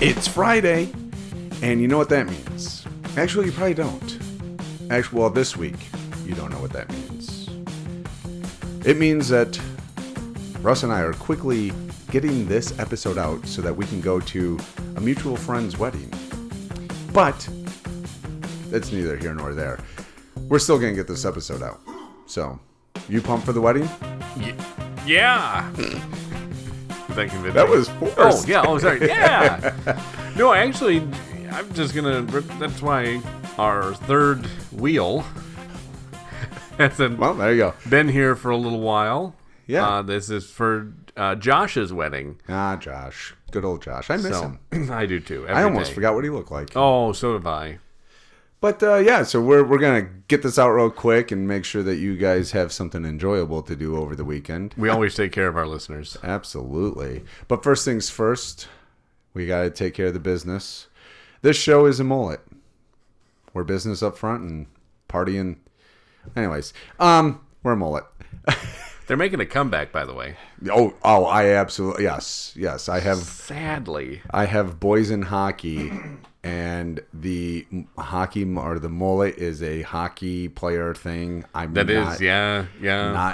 It's Friday, and you know what that means. Actually, you probably don't. Well, this week, you don't know what that means. It means that Russ and I are quickly getting this episode out so that we can go to a mutual friend's wedding. But that's neither here nor there. We're still going to get this episode out. So, you pumped for the wedding? Yeah. That was forced. Oh, yeah. Oh, sorry. Yeah. No, actually, I'm just going to... That's why our third wheel hasn't well, there you go. Been here for a little while. Yeah. This is for Josh's wedding. Josh. Good old Josh. I miss him. I do, too. I almost forgot what he looked like. Oh, so have I. But, yeah, so we're going to get this out real quick and make sure that you guys have something enjoyable to do over the weekend. We always take care of our listeners. Absolutely. But first things first, we got to take care of the business. This show is a mullet. We're business up front and partying. Anyways, we're a mullet. They're making a comeback, by the way. Oh, I absolutely, yes. I have, sadly, I have boys in hockey. And the hockey or the mullet is a hockey player thing. Not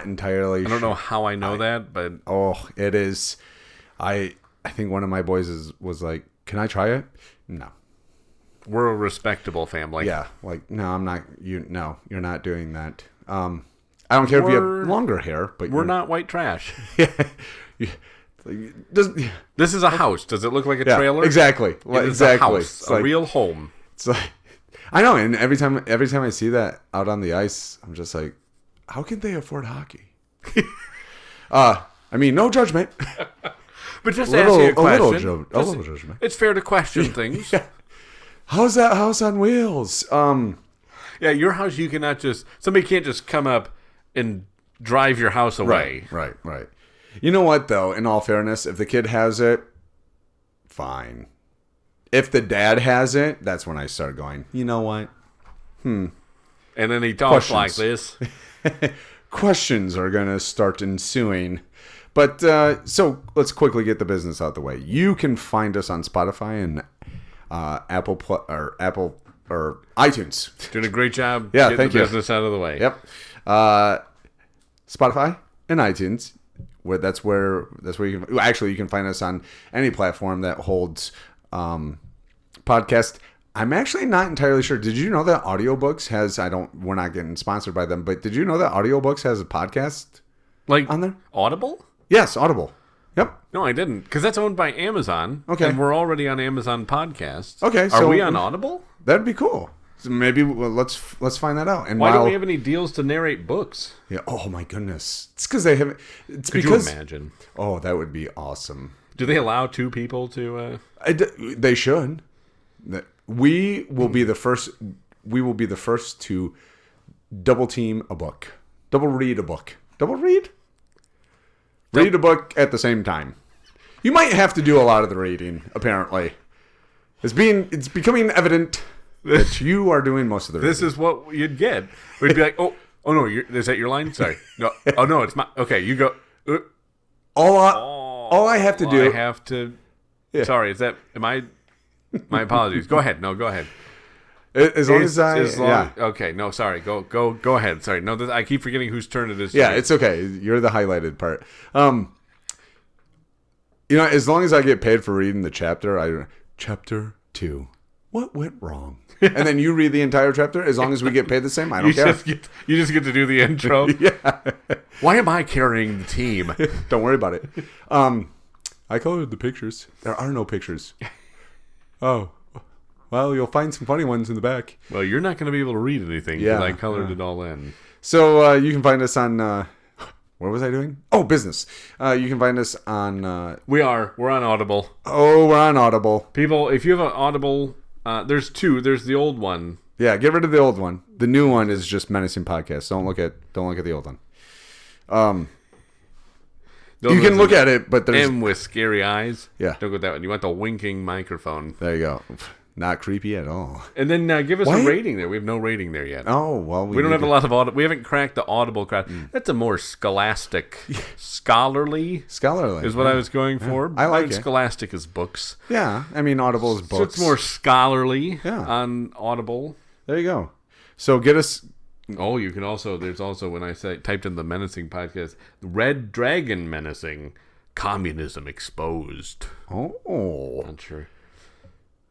entirely sure. I don't know how I know that, but it is. I think one of my boys was like, "Can I try it?" No. We're a respectable family. Yeah, like no, I'm not. You're not doing that. I don't care if you have longer hair, but we're not white trash. Yeah. This is a house. Does it look like a trailer? Exactly. It is a house, a real home. It's like, I know, and every time I see that out on the ice, I'm just like, how can they afford hockey? I mean, no judgment. But just ask you a question. A little judgment. It's fair to question things. Yeah. How's that house on wheels? Yeah, your house, you cannot just... Somebody can't just come up and drive your house away. Right. You know what, though? In all fairness, if the kid has it, fine. If the dad has it, that's when I start going, you know what? And then he talks like this. Questions are going to start ensuing. But, so, let's quickly get the business out the way. You can find us on Spotify and Apple or iTunes. Doing a great job getting the business out of the way. Yep. Spotify and iTunes. That's where you can find us on any platform that holds podcast. I'm actually not entirely sure. Did you know that Audiobooks has we're not getting sponsored by them, but did you know that Audiobooks has a podcast on there? Audible? Yes, Audible. Yep. No, I didn't, because that's owned by Amazon. Okay. And we're already on Amazon Podcasts. Okay. Are we on Audible? That'd be cool. So maybe let's find that out. And why don't we have any deals to narrate books? Yeah. Oh my goodness. It's because they haven't. Could you imagine? Oh, that would be awesome. Do they allow two people to? They should. We will be the first. We will be the first to double team a book, double read a book, double read. Read a book at the same time. You might have to do a lot of the reading. Apparently, it's becoming evident that you are doing most of the reading. This is what you'd get. We'd be like, oh no, is that your line? Sorry, no, oh no, it's my. Okay, you go. All I have to do. I have to. Yeah. Sorry, is that? Am I? My apologies. Go ahead. No, go ahead. As long as I. Yeah. Okay. No, sorry. Go ahead. Sorry. No, I keep forgetting whose turn it is. Yeah, it's okay. You're the highlighted part. As long as I get paid for reading the chapter, Chapter 2. What went wrong? And then you read the entire chapter. As long as we get paid the same, I don't care. You just get to do the intro. Yeah. Why am I carrying the team? Don't worry about it. I colored the pictures. There are no pictures. Oh. Well, you'll find some funny ones in the back. Well, you're not going to be able to read anything because I colored it all in. So you can find us on... what was I doing? Oh, business. You can find us on... We're on Audible. Oh, we're on Audible. People, if you have an Audible... there's two. There's the old one. Yeah, get rid of the old one. The new one is just Menacing Podcast. Don't look at the old one. You can look at it, but there's... M with scary eyes. Yeah. Don't go with that one. You want the winking microphone. There you go. Not creepy at all. And then give us What? a rating there. We have no rating there yet. Oh, well, We don't have a lot of we haven't cracked the Audible crowd. That's a more scholastic, scholarly is what I was going for. I like it. Scholastic is books. Yeah, I mean, Audible is books. So it's more scholarly on Audible. There you go. So get us... Oh, you can also, there's also, when I typed in the Menacing podcast, Red Dragon Menacing, Communism Exposed. Oh. Not sure.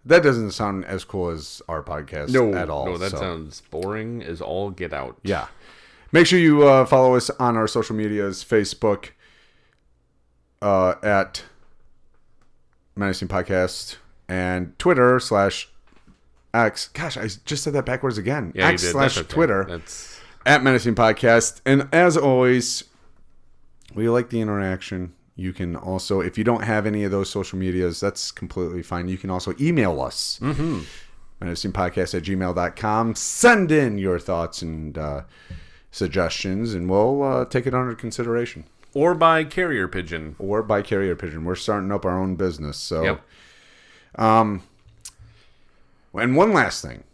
That doesn't sound as cool as our podcast at all. No, that sounds boring as all get out. Yeah. Make sure you follow us on our social medias, Facebook at Menacing Podcast and Twitter /X. Gosh, I just said that backwards again. Yeah, X you did. That's okay. Twitter That's... at Menacing Podcast. And as always, we like the interaction. You can also, if you don't have any of those social medias, that's completely fine. You can also email us. menacingpodcast@gmail.com. Send in your thoughts and suggestions, and we'll take it under consideration. Or by carrier pigeon. We're starting up our own business. So, yep. And one last thing.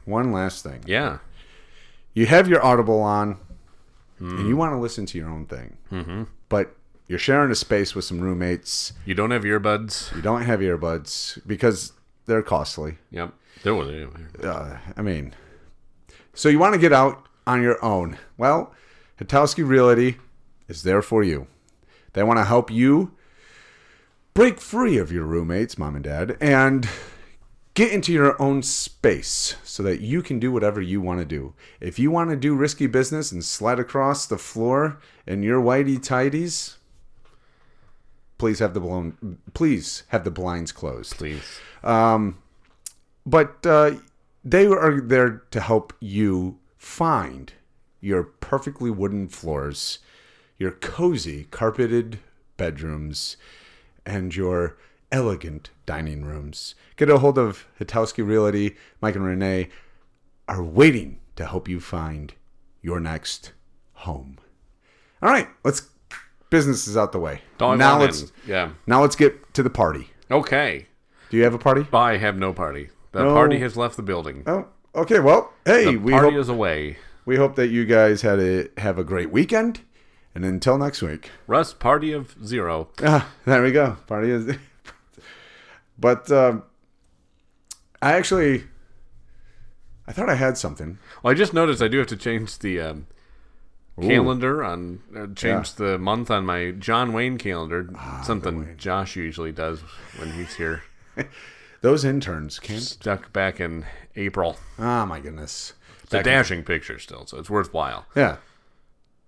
One last thing. Yeah. You have your Audible on, and you want to listen to your own thing. But you're sharing a space with some roommates. You don't have earbuds. You don't have earbuds because they're costly. Yep. There was. So you want to get out on your own. Well, Hitowski Realty is there for you. They want to help you break free of your roommates, mom and dad, and get into your own space so that you can do whatever you want to do. If you want to do risky business and slide across the floor in your whitey tighties, please have the blinds closed. Please. But they are there to help you find your perfectly wooden floors, your cozy carpeted bedrooms, and your elegant dining rooms. Get a hold of Hitowski Realty. Mike and Renee are waiting to help you find your next home. All right, business is out the way. Now let's get to the party. Okay. Do you have a party? I have no party. The party has left the building. Oh, okay. Well, hey, the party is away. We hope that you guys have a great weekend. And until next week. Russ, party of 0. There we go. Party is... But I thought I had something. Well, I just noticed I do have to change the calendar the month on my John Wayne calendar. Something Josh usually does when he's here. Those interns can't... Stuck back in April. Oh, my goodness. It's a dashing picture still, so it's worthwhile. Yeah.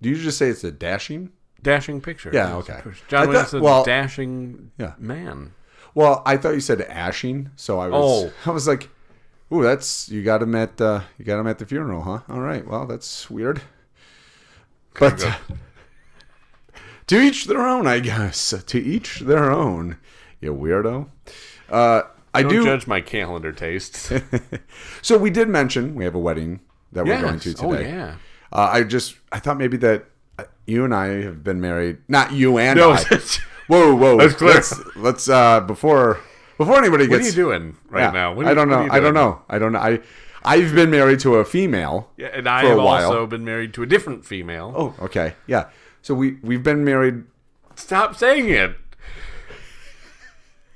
Do you just say it's a dashing? Dashing picture. Yeah, okay. John Wayne's a dashing man. Well, I thought you said ashing, so I was like, "Ooh, you got him at the funeral, huh? All right, well, that's weird." But to each their own, I guess. To each their own. You weirdo. Don't judge my calendar tastes. So we did mention we have a wedding that we're going to today. Oh yeah. I thought maybe that you and I have been married. Not you and I. Whoa. That's clear. Let's before anybody gets... What are you doing now? I don't know. I've been married to a female. Yeah, and I have also been married to a different female. Oh, okay. Yeah. So we've been married... Stop saying it.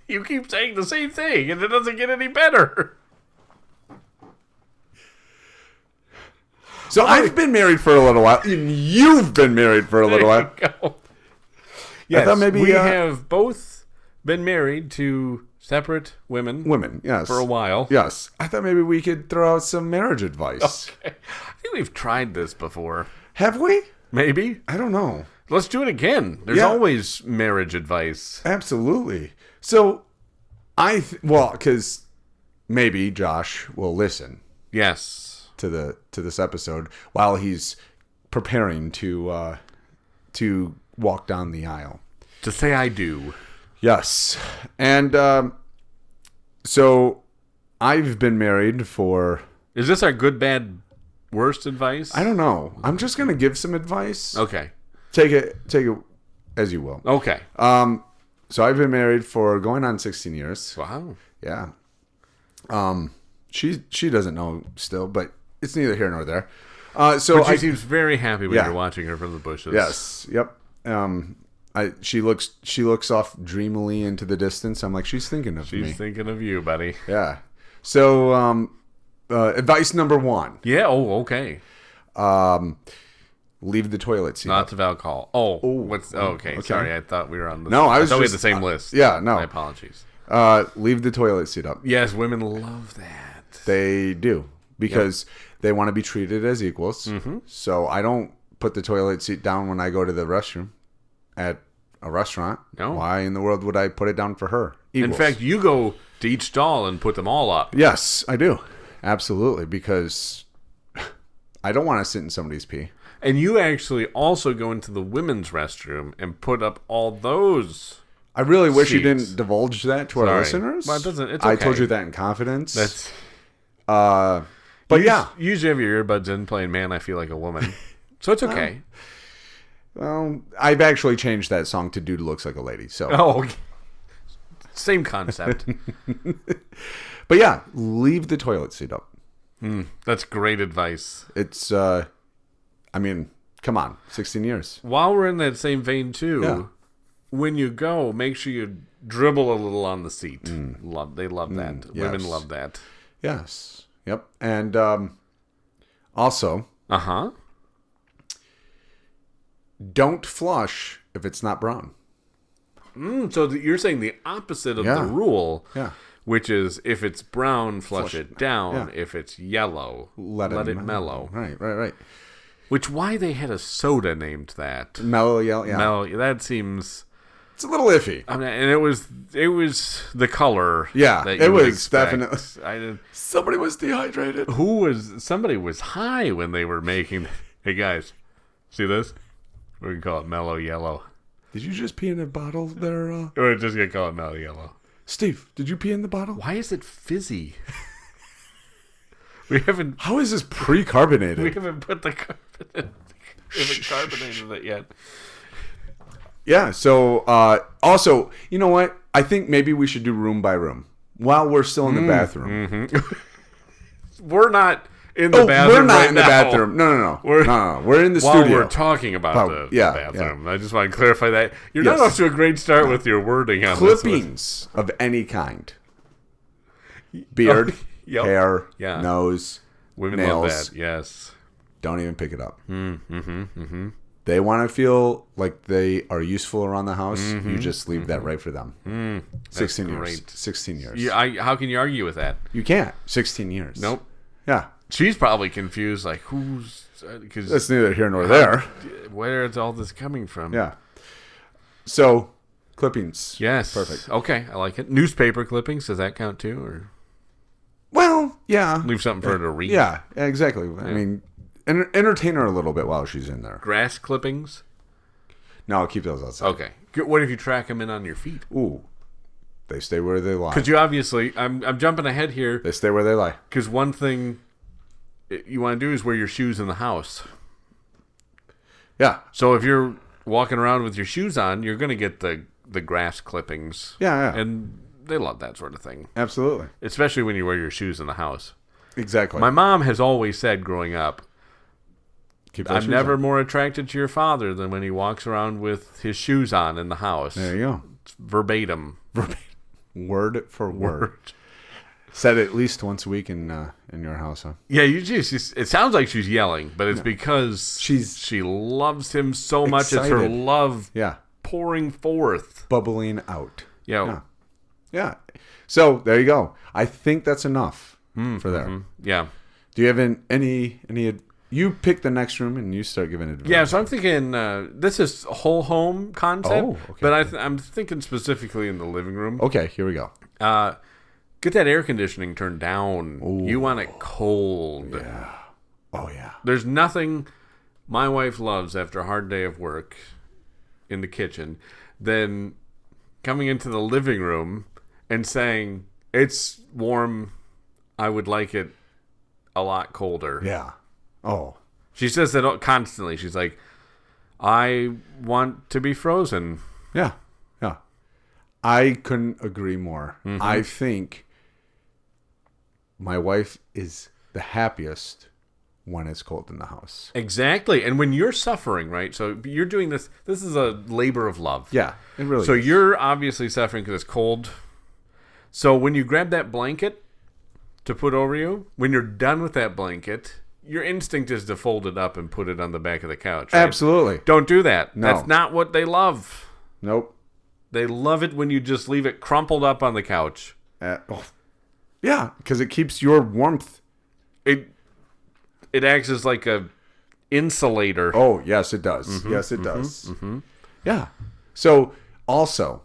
You keep saying the same thing, and it doesn't get any better. So I've been married for a little while, and you've been married for a little while. Go. Yes, I thought maybe we have both been married to separate women. Women, yes. For a while. Yes. I thought maybe we could throw out some marriage advice. Okay. I think we've tried this before. Have we? Maybe. I don't know. Let's do it again. There's always marriage advice. Absolutely. So, because maybe Josh will listen. Yes. To this episode while he's preparing to walk down the aisle. To say I do. Yes. And so I've been married for... Is this our good, bad, worst advice? I don't know. I'm just going to give some advice. Okay. Take it as you will. Okay. So I've been married for going on 16 years. Wow. Yeah. She doesn't know still, but it's neither here nor there. But she seems very happy when you're watching her from the bushes. Yes. Yep. She looks off dreamily into the distance. I'm like, she's thinking of me. She's thinking of you, buddy. Yeah. So, advice number 1. Yeah. Oh, okay. Leave the toilet seat. Lots of alcohol. Okay. Sorry, I thought we were on the. No, I thought we had the just same list. Yeah, no. My apologies. Leave the toilet seat up. Yes, women love that. They do because they want to be treated as equals. Mm-hmm. So I don't put the toilet seat down when I go to the restroom at a restaurant. No. Why in the world would I put it down for her? Equals. In fact, you go to each stall and put them all up. Yes, I do. Absolutely, because I don't want to sit in somebody's pee. And you actually also go into the women's restroom and put up all those. I really wish you seats. didn't divulge that to our listeners. Well, it doesn't. It's okay. I told you that in confidence. That's. But yeah, you usually have your earbuds in playing "Man, I Feel Like a Woman," so it's okay. Well, I've actually changed that song to "Dude Looks Like a Lady." So, okay. Same concept. But yeah, leave the toilet seat up. That's great advice. It's, come on, 16 years. While we're in that same vein too, when you go, make sure you dribble a little on the seat. They love that. Yes. Women love that. Yes. Yep. And also, don't flush if it's not brown. So you're saying the opposite of the rule, which is if it's brown, flush it down. Yeah. If it's yellow, let it mellow. Right. Why they had a soda named that? Mellow yellow, yeah. Mellow, that seems... It's a little iffy. I mean, and it was the color. Yeah, that it was expect. definitely. Somebody was dehydrated. Somebody was high when they were making... Hey guys, see this? We can call it mellow yellow. Did you just pee in a bottle there? We're just going to call it mellow yellow. Steve, did you pee in the bottle? Why is it fizzy? We haven't... How is this pre-carbonated? We haven't put the carbonated it yet. Yeah, so also, you know what? I think maybe we should do room by room while we're still in the bathroom. Mm-hmm. We're not in the bathroom. We're not right in the now. bathroom. No. We're in the While studio. we're talking about the bathroom. I just want to clarify that. You're not off to a great start with your wording on clippings of any kind. Beard, hair, nose, women nails. love that. Yes. Don't even pick it up. They want to feel like they are useful around the house. You just leave that right for them. 16 years. Great. 16 years. Yeah, how can you argue with that? You can't. 16 years. Nope. Yeah. She's probably confused, like, who's... Cause that's neither here nor there. Where is all this coming from? Yeah. So, clippings. Yes. Perfect. Okay, I like it. Newspaper clippings, does that count too? Or well, yeah. Leave something for her to read. Yeah, exactly. Yeah. I mean, entertain her a little bit while she's in there. Grass clippings? No, I'll keep those outside. Okay. What if you track them in on your feet? Ooh. They stay where they lie. Because you obviously... I'm jumping ahead here. They stay where they lie. Because one thing you want to do is wear your shoes in the house. Yeah. So if you're walking around with your shoes on, you're going to get the grass clippings. Yeah. And they love that sort of thing. Absolutely. Especially when you wear your shoes in the house. Exactly. My mom has always said growing up, I'm never more attracted to your father than when he walks around with his shoes on in the house. There you go. It's verbatim. Word for word. Said at least once a week in your house, huh? Yeah, it sounds like she's yelling, but it's because she loves him so much. It's her love pouring forth. Bubbling out. Yeah. So, there you go. I think that's enough for there. Mm-hmm. Yeah. Do you have any you pick the next room and you start giving advice. Yeah, so I'm thinking this is whole home concept. Oh, okay. But I'm thinking specifically in the living room. Okay, here we go. Get that air conditioning turned down. Ooh. You want it cold. Yeah. Oh, yeah. There's nothing my wife loves after a hard day of work in the kitchen than coming into the living room and saying, it's warm, I would like it a lot colder. Yeah. Oh. She says that constantly. She's like, I want to be frozen. Yeah. I couldn't agree more. Mm-hmm. I think my wife is the happiest when it's cold in the house. Exactly. And when you're suffering, right? So you're doing this is a labor of love. Yeah, it really So is. you're obviously suffering because it's cold. So when you grab that blanket to put over you, when you're done with that blanket, your instinct is to fold it up and put it on the back of the couch. Right? Absolutely. Don't do that. No. That's not what they love. Nope. They love it when you just leave it crumpled up on the couch. Yeah, because it keeps your warmth. It acts as like a insulator. Oh, yes, it does. Yes, it does. Yeah. So also,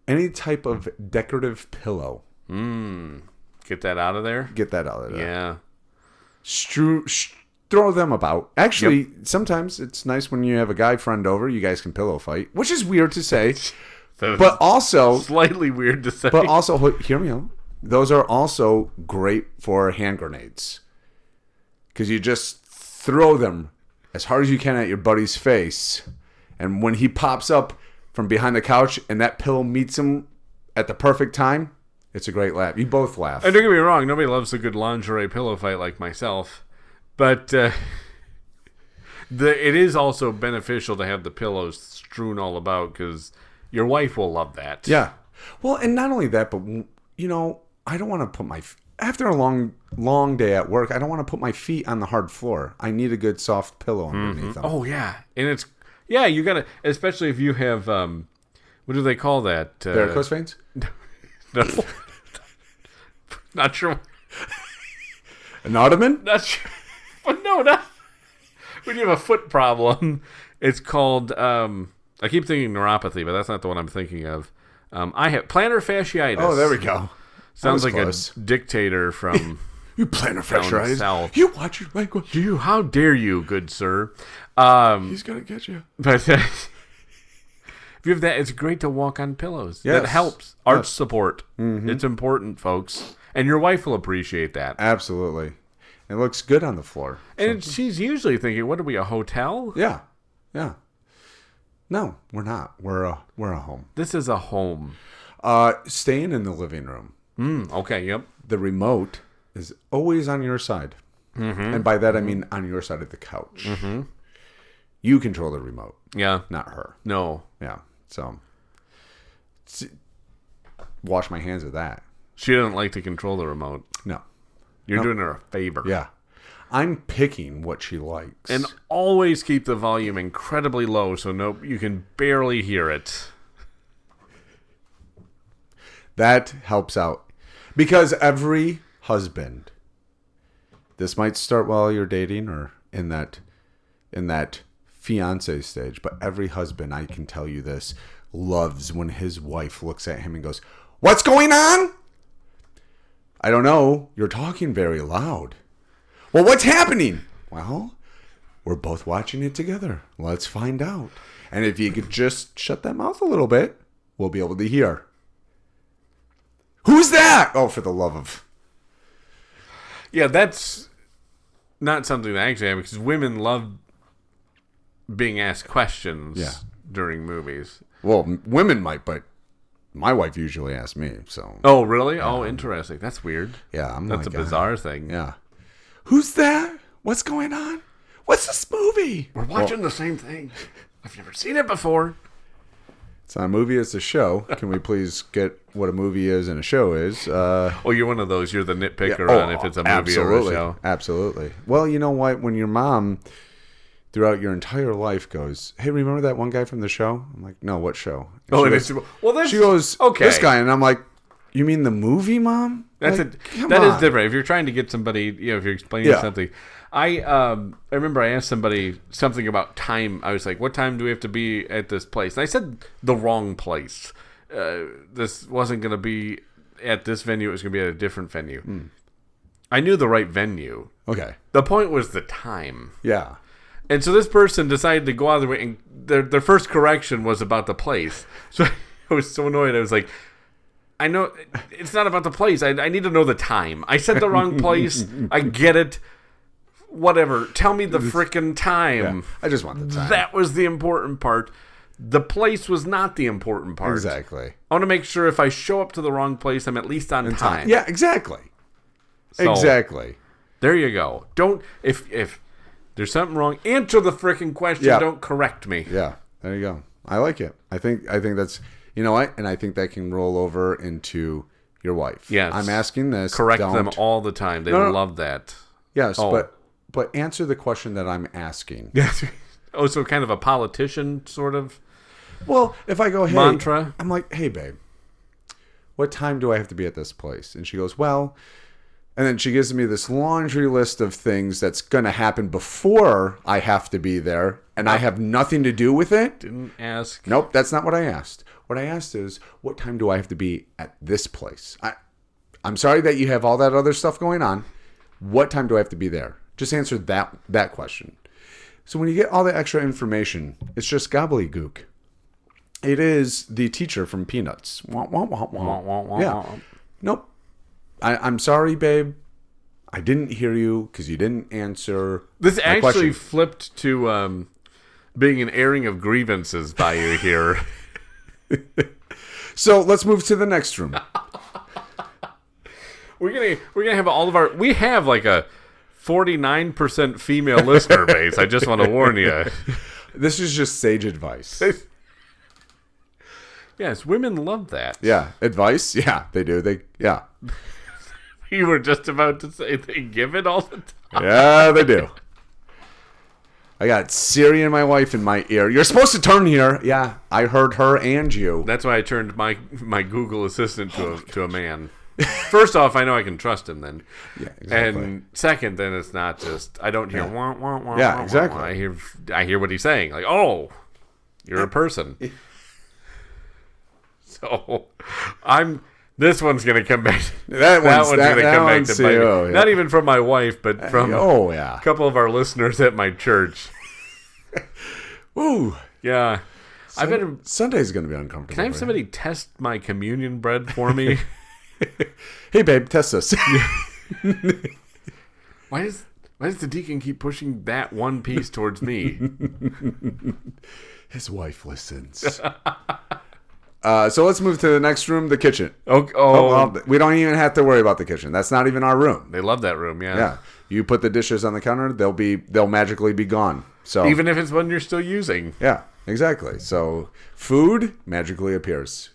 any type of decorative pillow. Get that out of there. Get that out of there. Yeah. Throw them about. Actually, sometimes it's nice when you have a guy friend over. You guys can pillow fight, which is weird to say, but also slightly weird to say. But also, hear me out. Those are also great for hand grenades because you just throw them as hard as you can at your buddy's face, and when he pops up from behind the couch and that pillow meets him at the perfect time, it's a great laugh. You both laugh. And don't get me wrong, nobody loves a good lingerie pillow fight like myself. But it is also beneficial to have the pillows strewn all about because your wife will love that. Yeah. Well, and not only that, but, I don't want to put after a long day at work, I don't want to put my feet on the hard floor. I need a good soft pillow underneath them. Oh, yeah. And you got to, especially if you have, what do they call that? Varicose veins? No. Not sure. An ottoman? Not sure. But no, not when you have a foot problem. It's called. I keep thinking neuropathy, but that's not the one I'm thinking of. I have plantar fasciitis. Oh, there we go. Sounds like close. a dictator from you plantar fasciitis. fasciitis. You watch your language. How dare you, good sir? He's gonna get you. But if you have that, it's great to walk on pillows. Yes. That helps. Arch support. It's important, folks, and your wife will appreciate that. Absolutely. It looks good on the floor. And she's usually thinking, "What are we, a hotel?" Yeah. No, we're not. We're a home. This is a home. Staying in the living room. Okay. Yep. The remote is always on your side, and by that I mean on your side of the couch. You control the remote. Yeah. Not her. No. Yeah. So wash my hands of that. She doesn't like to control the remote. No. You're doing her a favor. Yeah. I'm picking what she likes. And always keep the volume incredibly low so you can barely hear it. That helps out. Because every husband, this might start while you're dating or in that fiance stage, but every husband, I can tell you this, loves when his wife looks at him and goes, "What's going on?" "I don't know. You're talking very loud." "Well, what's happening?" "Well, we're both watching it together. Let's find out. And if you could just shut that mouth a little bit, we'll be able to hear." "Who's that?" "Oh, for the love of..." Yeah, that's not something that I actually have because women love being asked questions during movies. Well, women might, but my wife usually asks me, so... Oh, really? Oh, interesting. That's weird. Yeah, That's a bizarre thing. Yeah. "Who's that? What's going on? What's this movie?" We're watching the same thing. I've never seen it before. It's not a movie, it's a show. Can we please get what a movie is and a show is? Oh, you're one of those. You're the nitpicker on if it's a movie or a show. Absolutely. Well, you know what? When your mom, throughout your entire life, goes, "Hey, remember that one guy from the show?" I'm like, "No, what show?" And she goes, okay. "This guy." And I'm like, "You mean the movie, Mom?" That is different. If you're trying to get somebody, if you're explaining something. I remember I asked somebody something about time. I was like, "What time do we have to be at this place?" And I said the wrong place. This wasn't going to be at this venue. It was going to be at a different venue. I knew the right venue. Okay. The point was the time. Yeah. And so this person decided to go out of their way, and their first correction was about the place. So I was so annoyed. I was like, "I know it's not about the place. I need to know the time. I said the wrong place. I get it. Whatever. Tell me the frickin' time." Yeah. I just want the time. That was the important part. The place was not the important part. Exactly. I want to make sure if I show up to the wrong place, I'm at least on time. Yeah, exactly. So, exactly. There you go. Don't if there's something wrong, answer the freaking question. Yeah. Don't correct me. Yeah. There you go. I like it. I think that's, you know what? And I think that can roll over into your wife. Yes. I'm asking this. Correct them all the time. They love that. Yes, but answer the question that I'm asking. Yes. Oh, so kind of a politician sort of. Well, if I go, hey, mantra. I'm like, hey, babe, what time do I have to be at this place? And she goes, well, and then she gives me this laundry list of things that's going to happen before I have to be there, and I have nothing to do with it. Didn't ask. Nope, that's not what I asked. What I asked is, what time do I have to be at this place? I'm sorry that you have all that other stuff going on. What time do I have to be there? Just answer that question. So when you get all the extra information, it's just gobbledygook. It is the teacher from Peanuts. Wah, wah, wah, wah. Wah, wah, wah, Yeah. wah. Nope. I'm sorry, babe. I didn't hear you because you didn't answer. This my actually question. flipped to being an airing of grievances by you here. So let's move to the next room. We're gonna have all of our. We have like a 49% female listener base. I just want to warn you. This is just sage advice. Yes, women love that. Yeah, advice. Yeah, they do. Yeah, You were just about to say they give it all the time. yeah, they do. I got Siri and my wife in my ear. You're supposed to turn here. Yeah, I heard her and you. That's why I turned my Google Assistant to a man. First off, I know I can trust him then. Yeah, exactly. And second, then it's not just I don't hear wah, wah, wah, Yeah, wah, exactly. wah. I hear what he's saying. Like, oh, you're a person. So this one's gonna come back. That one's gonna come back to bite me. oh, yeah. Not even from my wife, but from yeah. a couple of our listeners at my church. Ooh, Yeah. I better. Sunday's gonna be uncomfortable. Can I have somebody test my communion bread for me? Hey, babe, test this. Why does the deacon keep pushing that one piece towards me? His wife listens. So let's move to the next room, the kitchen. Oh, We don't even have to worry about the kitchen. That's not even our room. they love that room. Yeah. Yeah, you put the dishes on the counter, they'll magically be gone. So Even if it's one you're still using. yeah, exactly. So food magically appears.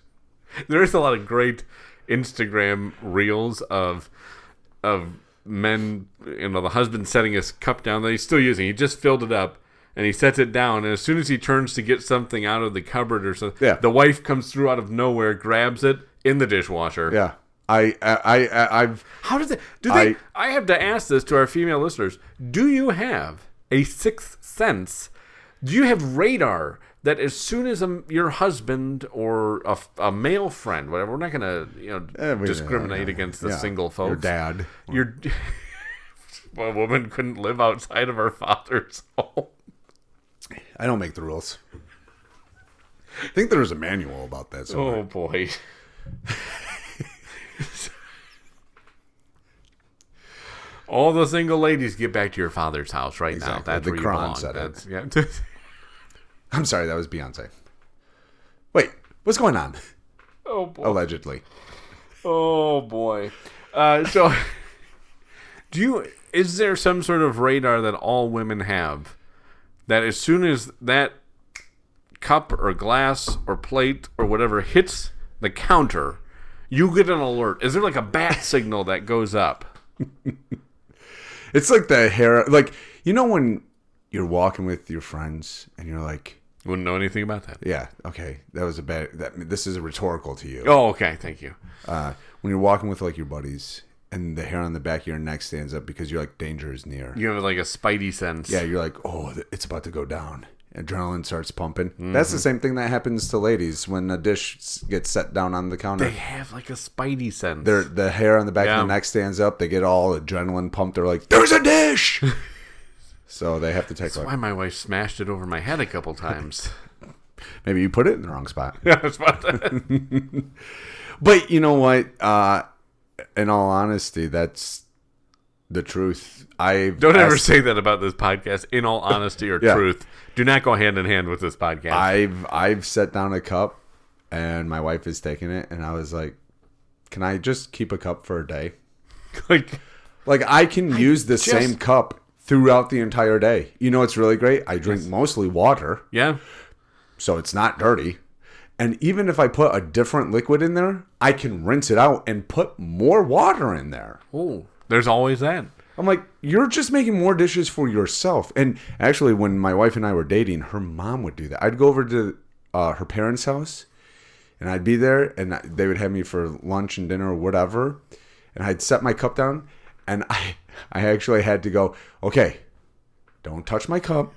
There is a lot of great Instagram reels of men, the husband setting his cup down that he's still using. He just filled it up and he sets it down, and as soon as he turns to get something out of the cupboard or something, Yeah. the wife comes through out of nowhere, grabs it in the dishwasher. Yeah, I've How does it? I have to ask this to our female listeners. Do you have a sixth sense? Do you have radar that as soon as your husband or a male friend, whatever, we're not going to discriminate against the single folks. Your dad. A woman couldn't live outside of her father's home. I don't make the rules. I think there's a manual about that somewhere. Oh boy. All the single ladies, get back to your father's house right now. Exactly. That's The where you Quran belong. said it. That's, yeah. I'm sorry, that was Beyonce. Wait, what's going on? Oh boy. Allegedly. Oh boy. So, is there some sort of radar that all women have that as soon as that cup or glass or plate or whatever hits the counter, you get an alert? Is there like a bat signal that goes up? It's like the hair, like, when you're walking with your friends and you're like, Wouldn't know anything about that. yeah, okay, this is a rhetorical to you. Oh, okay, thank you. When you're walking with like your buddies and the hair on the back of your neck stands up because you're like, danger is near. You have like a spidey sense. Yeah, you're like, oh, it's about to go down. Adrenaline starts pumping. Mm-hmm. That's the same thing that happens to ladies when a dish gets set down on the counter. They have like a spidey sense. The hair on the back of the neck stands up. They get all adrenaline pumped. They're like, there's a dish! So they have to take That's why my wife smashed it over my head a couple times. Maybe you put it in the wrong spot. Yeah, that's about that. But you know what? In all honesty, that's The truth. I've Don't ever asked- say that about this podcast. In all honesty or Yeah. truth, do not go hand in hand with this podcast. I've set down a cup, and my wife is taking it, and I was like, "Can I just keep a cup for a day? Like, I can use the just- same cup throughout the entire day. You know, it's really great. I drink mostly water, yeah, so it's not dirty. And even if I put a different liquid in there, I can rinse it out and put more water in there. oh, there's always that. I'm like, you're just making more dishes for yourself. And actually, when my wife and I were dating, her mom would do that. I'd go over to her parents' house, and I'd be there, and they would have me for lunch and dinner or whatever. And I'd set my cup down, and I actually had to go, okay, don't touch my cup.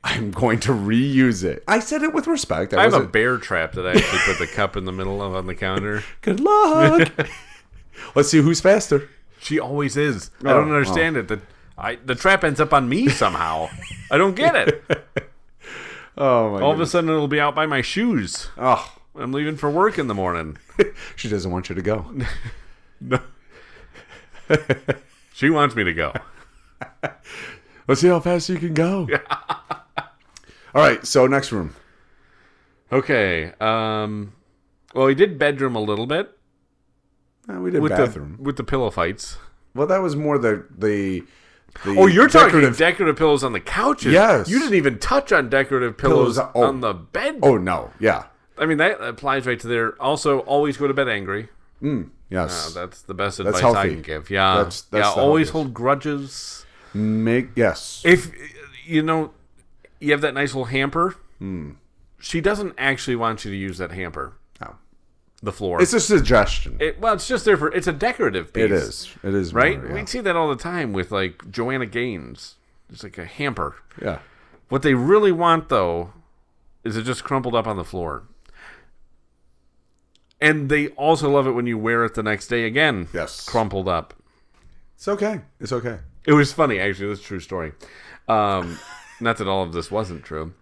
I'm going to reuse it. I said it with respect. I have a bear trap that I actually put the cup in the middle of on the counter. Good luck. Let's see who's faster. She always is. I don't understand it. The trap ends up on me somehow. I don't get it. Oh my! All of a sudden, it'll be out by my shoes. Oh, I'm leaving for work in the morning. she doesn't want you to go. No. She wants me to go. Let's see how fast you can go. All right, so next room. Okay. Well, we did bedroom a little bit We did with bathroom. the pillow fights. Well, that was more the Oh, you're talking decorative pillows on the couches. Yes. You didn't even touch on decorative pillows on the bed. Oh no, yeah. I mean, that applies right to there. Also, always go to bed angry. Yes. That's the best advice healthy. I can give. Yeah. That's the always healthiest. hold grudges. Yes. If, you have that nice little hamper, she doesn't actually want you to use that hamper. No. The floor. It's a suggestion. It's just there it's a decorative piece. It is. It is. Right? More, yeah. We see that all the time with, like, Joanna Gaines. It's like a hamper. Yeah. What they really want, though, is it just crumpled up on the floor. And they also love it when you wear it the next day again. Yes. Crumpled up. It's okay. It's okay. It was funny, actually. This is a true story. Not that all of this wasn't true.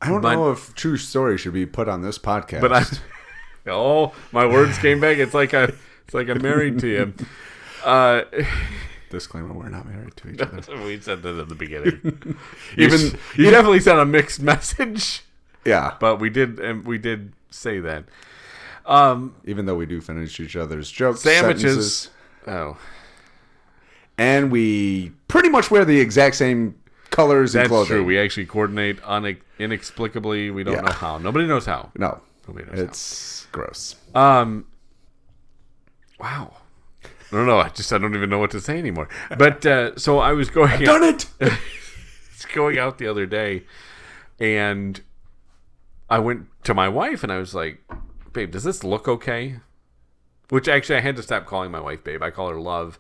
I don't know if true story should be put on this podcast. But my words came back. It's like I'm married to you. Disclaimer: we're not married to each other. We said that at the beginning. you definitely sent a mixed message. Yeah, But we did say that. even though we do finish each other's jokes, Sandwiches. sentences, Oh, and we pretty much wear the exact same colors and that's clothing. true. We actually coordinate inexplicably. We don't know how. Nobody knows how. No, Nobody knows it's gross. Wow. I don't know. I don't even know what to say anymore. But so I was going. Done it. Going out the other day, and I went to my wife and I was like, "Babe, does this look okay?" Which actually I had to stop calling my wife babe. I call her love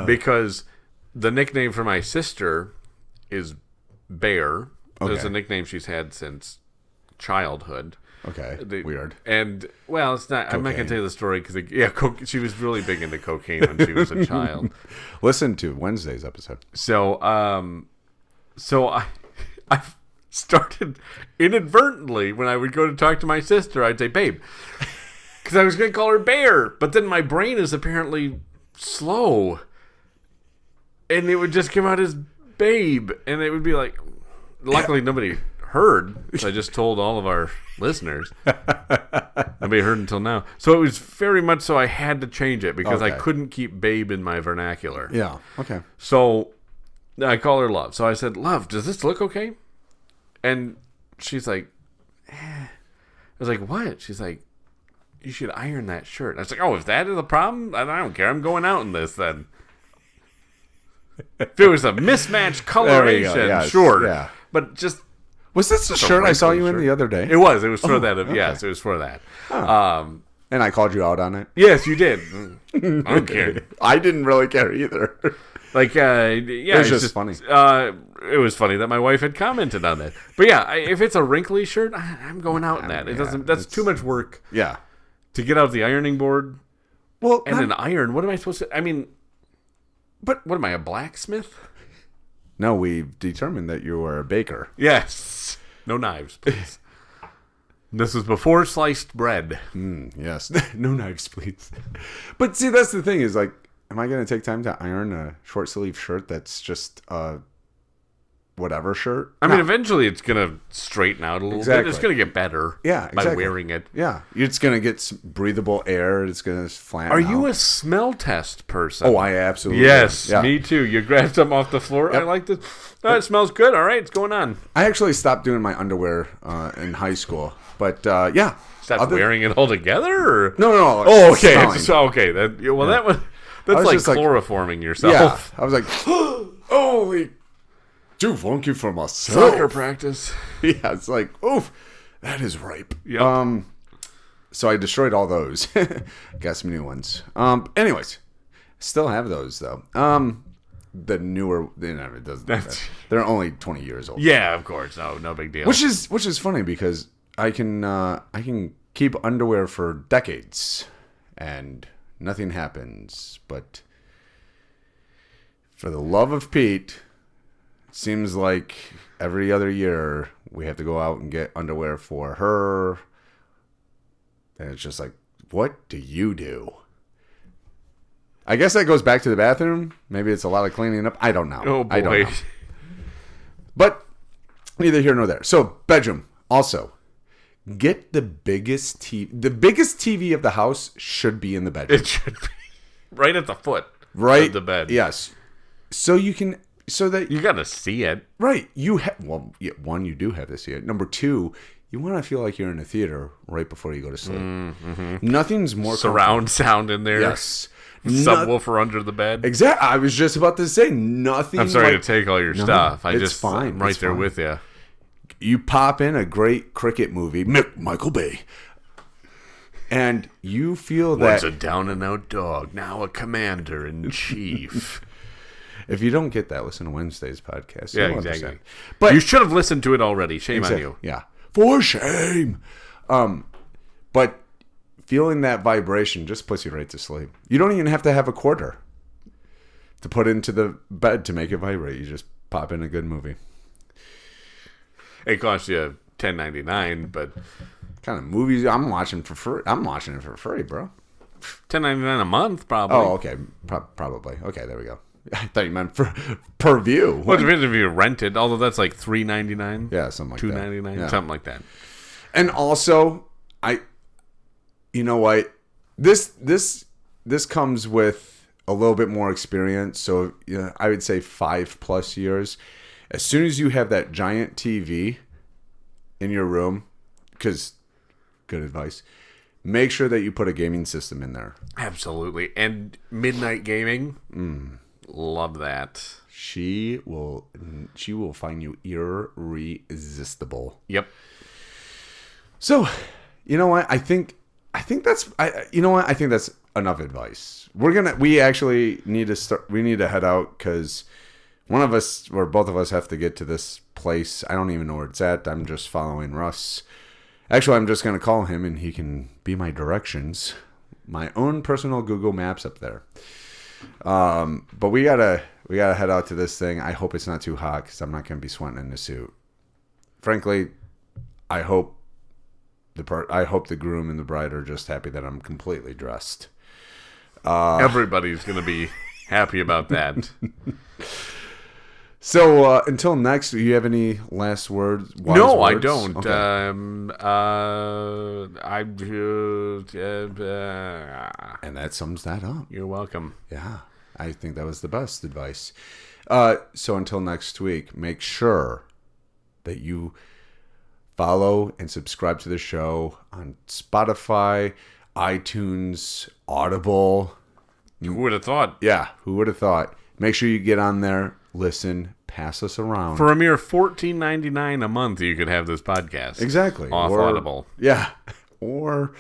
because the nickname for my sister is Bear. Okay. It's a nickname she's had since childhood. Okay, weird. And well, it's not. I'm not gonna tell you the story because she was really big into cocaine when she was a child. Listen to Wednesday's episode. So I started inadvertently when I would go to talk to my sister, I'd say, "Babe," because I was gonna call her Bear, but then my brain is apparently slow, and it would just come out as Babe, and it would be like, luckily nobody heard, so I just told all of our listeners. Nobody heard until now. So it was very much so I had to change it because I Okay. couldn't keep babe in my vernacular. Yeah. Okay. So I call her Love. So I said, "Love, does this look okay?" And she's like, I was like, "What?" She's like, "You should iron that shirt." I was like, "Oh, if that is a problem, I don't care. I'm going out in this then." If it was a mismatched coloration, Yes. sure. Yeah. But just Was this the Just a shirt I saw wrinkly you in shirt. the other day? It was for that. okay. Yes, it was for that. And I called you out on it. Yes, you did. I don't care. I didn't really care either. Like, yeah, It was it's just funny. It was funny that my wife had commented on that. But yeah, if it's a wrinkly shirt, I'm going out in that. It doesn't. That's too much work Yeah. to get out the ironing board Well, and an iron. What am I supposed to? I mean, but what am I, a blacksmith? no, we've determined that you are a baker. Yes. No knives, please. This was before sliced bread. Yes. No knives, please. But see, that's the thing is like, am I going to take time to iron a short sleeve shirt that's just whatever shirt? I mean, eventually it's going to straighten out a little bit. It's going to get better by wearing it. Yeah. It's going to get breathable air. It's going to flatten Are out. you a smell test person? Oh, I absolutely Yes, am. Yeah. me too. You grab something off the floor. Yep. I like this. Oh, it smells good. All right, it's going on. I actually stopped doing my underwear in high school. But, yeah. Stopped wearing it altogether? Or? No. Oh, okay. Smelling. That's like chloroforming yourself. Yeah. I was like, holy, too funky for myself. Soccer practice. Yeah, it's like, oof, that is ripe. Yep. So I destroyed all those. Got some new ones. Anyways, still have those though. The newer, it doesn't matter. They're only 20 years old. Yeah, of course. No big deal. Which is funny because I can keep underwear for decades and nothing happens. But for the love of Pete, it seems like every other year we have to go out and get underwear for her. And it's just like, what do you do? I guess that goes back to the bathroom. Maybe it's a lot of cleaning up. I don't know. Oh, boy. I don't know. But neither here nor there. So, bedroom. Also, get the biggest TV. The biggest TV of the house should be in the bedroom. It should be right at the foot of the bed. Yes. So you can... So that... You got to see it. Right. One, you do have to see it. Number two... You want to feel like you're in a theater right before you go to sleep. Mm-hmm. Nothing's more surround sound in there. Yes. Subwoofer under the bed. Exactly. I was just about to say nothing. I'm sorry to take all your stuff. It's fine. I'm right there with you. You pop in a great cricket movie, Michael Bay, and you feel that once a down and out dog, now a commander in chief. If you don't get that, listen to Wednesday's podcast. Yeah, exactly. Understand. But you should have listened to it already. Shame on you. Yeah. For shame. But feeling that vibration just puts you right to sleep. You don't even have to have a quarter to put into the bed to make it vibrate. You just pop in a good movie. It costs you $10.99, but kind of movies I'm watching for free. I'm watching it for free, bro. $10.99 a month, probably. Oh, okay. Probably. Okay, there we go. I thought you meant per view. Well, it depends if you rent it, although that's like $3.99. Yeah, something like $2.99, that. something like that. And also, you know what? This comes with a little bit more experience. So I would say 5+ years. As soon as you have that giant TV in your room, because good advice, make sure that you put a gaming system in there. Absolutely. And midnight gaming. Love that. She will find you irresistible. Yep. So, you know what? I think that's enough advice. We actually need to start. We need to head out because one of us or both of us have to get to this place. I don't even know where it's at. I'm just following Russ. Actually, I'm just going to call him and he can be my directions. My own personal Google Maps up there. But we gotta head out to this thing. I hope it's not too hot because I'm not going to be sweating in the suit. Frankly, I hope the groom and the bride are just happy that I'm completely dressed. Everybody's going to be happy about that. So until next, do you have any last words? No, words? I don't. Okay. And that sums that up. You're welcome. Yeah, I think that was the best advice. So until next week, make sure that you follow and subscribe to the show on Spotify, iTunes, Audible. Who would have thought? Yeah, who would have thought? Make sure you get on there, listen, pass us around. For a mere $14.99 a month, you could have this podcast. Exactly. Off Audible. Yeah. Or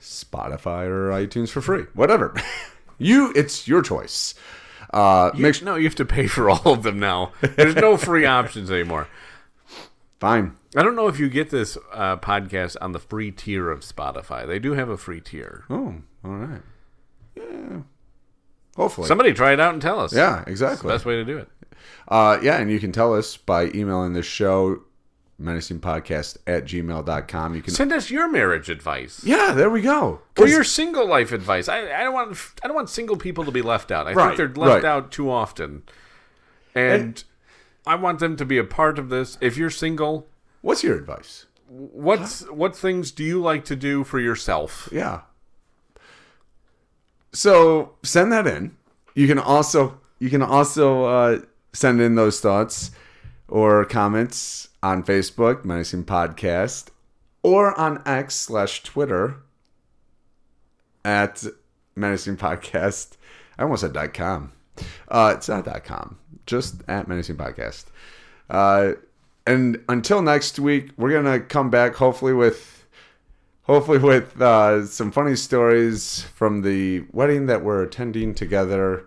Spotify or iTunes for free. Whatever. It's your choice. No, you have to pay for all of them now. There's no free options anymore. Fine. I don't know if you get this podcast on the free tier of Spotify. They do have a free tier. Oh, all right. Yeah. Hopefully. Somebody try it out and tell us. Yeah, exactly. It's the best way to do it. Yeah, and you can tell us by emailing the show menacingpodcast@gmail.com. You can Send us your marriage advice. Yeah, there we go. Or your single life advice. I don't want single people to be left out. I think they're left out too often. And I want them to be a part of this. If you're single, what's your advice? What things do you like to do for yourself? Yeah. So send that in. You can also send in those thoughts or comments on Facebook, Menacing Podcast, or on X/Twitter at Menacing Podcast. I almost said .com. It's not .com. Just at Menacing Podcast. And until next week, we're gonna come back hopefully with some funny stories from the wedding that we're attending together